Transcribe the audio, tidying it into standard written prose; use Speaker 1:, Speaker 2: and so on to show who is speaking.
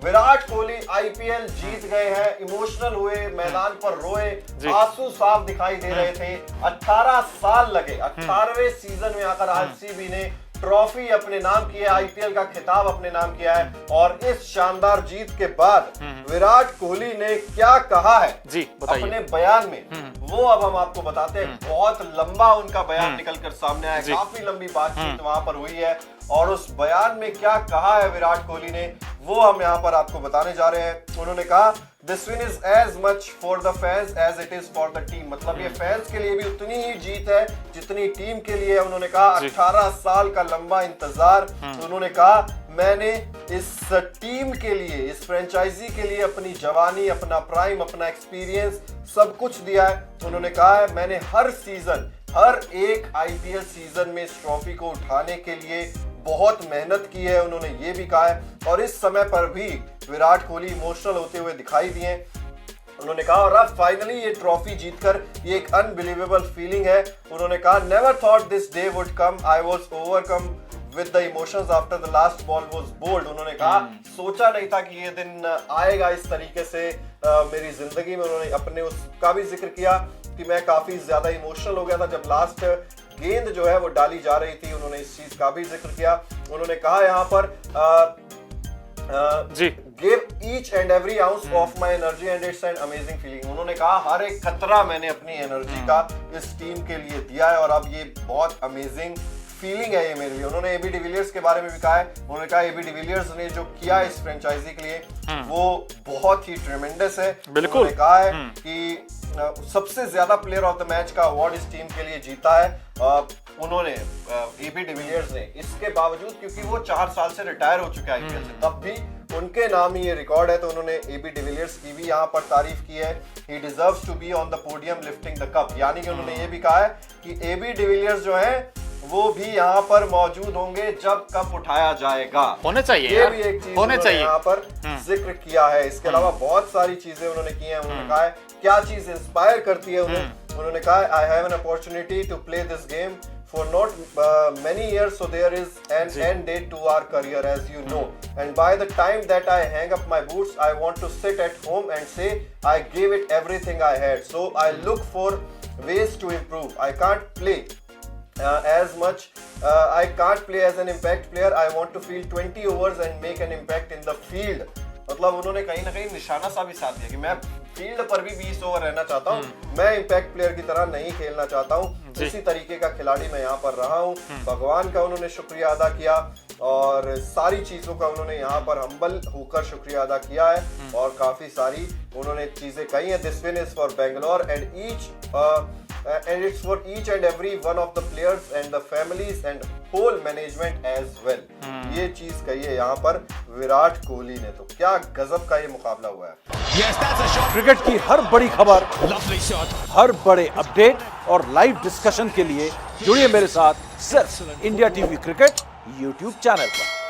Speaker 1: Virat Kohli IPL जीत गए हैं, emotional हुए, मैदान पर रोए, आंसू साफ दिखाई दे रहे थे। 18 साल लगे, 18वें सीजन में आकर आरसीबी ने ट्रॉफी अपने नाम की है, आईपीएल का खिताब अपने नाम किया है। और इस शानदार जीत के बाद विराट कोहली ने क्या कहा है
Speaker 2: जी
Speaker 1: अपने बयान में, वो अब हम आपको बताते हैं। बहुत लंबा उनका बयान निकलकर सामने आया, काफी लंबी बातचीत वहां पर हुई है और उस बयान में क्या कहा है विराट कोहली ने, वो हम यहाँ पर आपको बताने जा रहे हैं। उन्होंने कहा this win is as much for the fans as it is for the team, मतलब ये फैंस के लिए भी उतनी ही जीत है जितनी टीम के लिए। उन्होंने कहा 18 साल का लंबा इंतजार। उन्होंने कहा मैंने इस टीम के लिए, इस फ्रेंचाइजी के लिए अपनी जवानी, अपना प्राइम, अपना एक्सपीरियंस सब कुछ दिया है। उन्होंने कहा है मैंने हर सीजन, हर एक आईपीएल सीजन में इस ट्रॉफी को उठाने के लिए बहुत मेहनत की है, उन्होंने ये भी कहा है। और इस समय पर भी विराट कोहली इमोशनल होते हुए दिखाई दिए। उन्होंने कहा और अब फाइनली ये ट्रॉफी जीतकर ये एक अनबिलीवेबल फीलिंग है। उन्होंने कहा never thought this day would come, I was overcome with the emotions after the last ball was bowled. उन्होंने कहा सोचा नहीं था कि ये दिन आएगा इस तरीके से मेरी जिंदगी में। उन्होंने अपने उसका भी जिक्र किया कि मैं काफी ज्यादा इमोशनल हो गया था जब लास्ट गेंद जो है वो डाली जा रही थी। उन्होंने इस चीज का भी जिक्र किया। उन्होंने कहा यहाँ पर give each and every ounce of my energy and it's an amazing feeling. उन्होंने कहा हर एक खतरा मैंने अपनी एनर्जी का इस टीम के लिए दिया है और अब ये बहुत अमेजिंग फीलिंग है ये मेरे लिए। उन्होंने एबी डिविलियर्स के बारे में भी कहा है। उन्होंने कहा एबी डिविलियर्स ने जो किया इस फ्रेंचाइजी के लिए वो बहुत ही ट्रेमेंडस है।
Speaker 2: बिल्कुल।
Speaker 1: उन्होंने कहा है कि सबसे ज्यादा प्लेयर ऑफ द मैच का अवार्ड इस टीम के लिए जीता है उन्होंने, एबी डिविलियर्स ने। इसके बावजूद क्योंकि वो 4 साल से रिटायर हो चुके हैं आईपीएल से, तब भी उनके नाम ही ये रिकॉर्ड है। तो उन्होंने एबी डिविलियर्स की भी यहाँ पर तारीफ की है। He deserves to be on the podium lifting the cup, यानी कि उन्होंने ये भी कहा है कि एबी डिविलियर्स जो है वो भी यहाँ पर मौजूद होंगे जब कप उठाया जाएगा।
Speaker 2: होने चाहिए,
Speaker 1: ये भी एक चीज
Speaker 2: होने चाहिए
Speaker 1: यहाँ पर जिक्र किया है। इसके अलावा बहुत सारी चीजें उन्होंने की हैं। उन्होंने कहा है क्या चीज इंस्पायर करती है उन्हें। उन्होंने कहा I have an opportunity to play this game for not many years, so there is an end date to our career, as you know, and by the time that I hang up my boots I want to sit at home and say I gave it everything I had, so I look for ways to improve. I can't play as much, I can't play as an impact player. I want to field 20 overs and make an impact in the field. मतलब उन्होंने कहीं ना कहीं निशाना सा भी साध दिया कि मैं फील्ड पर भी 20 ओवर रहना चाहता हूँ, मैं इम्पैक्ट प्लेयर की तरह नहीं खेलना चाहता हूँ, इसी तरीके का खिलाड़ी मैं यहाँ पर रहा हूँ। भगवान का उन्होंने शुक्रिया अदा किया और सारी चीजों का उन्होंने यहाँ पर हम्बल होकर शुक्रिया अदा किया है और काफी सारी उन्होंने चीजें कही हैं। This win is for Bangalore and it's for each and every one of the players and the families and whole management as well. ये चीज कही है यहाँ पर विराट कोहली ने। तो क्या गजब का ये मुकाबला हुआ है।
Speaker 3: क्रिकेट की हर बड़ी खबर, हर बड़े अपडेट और लाइव डिस्कशन के लिए जुड़िए मेरे साथ सिर्फ India TV cricket YouTube channel पर।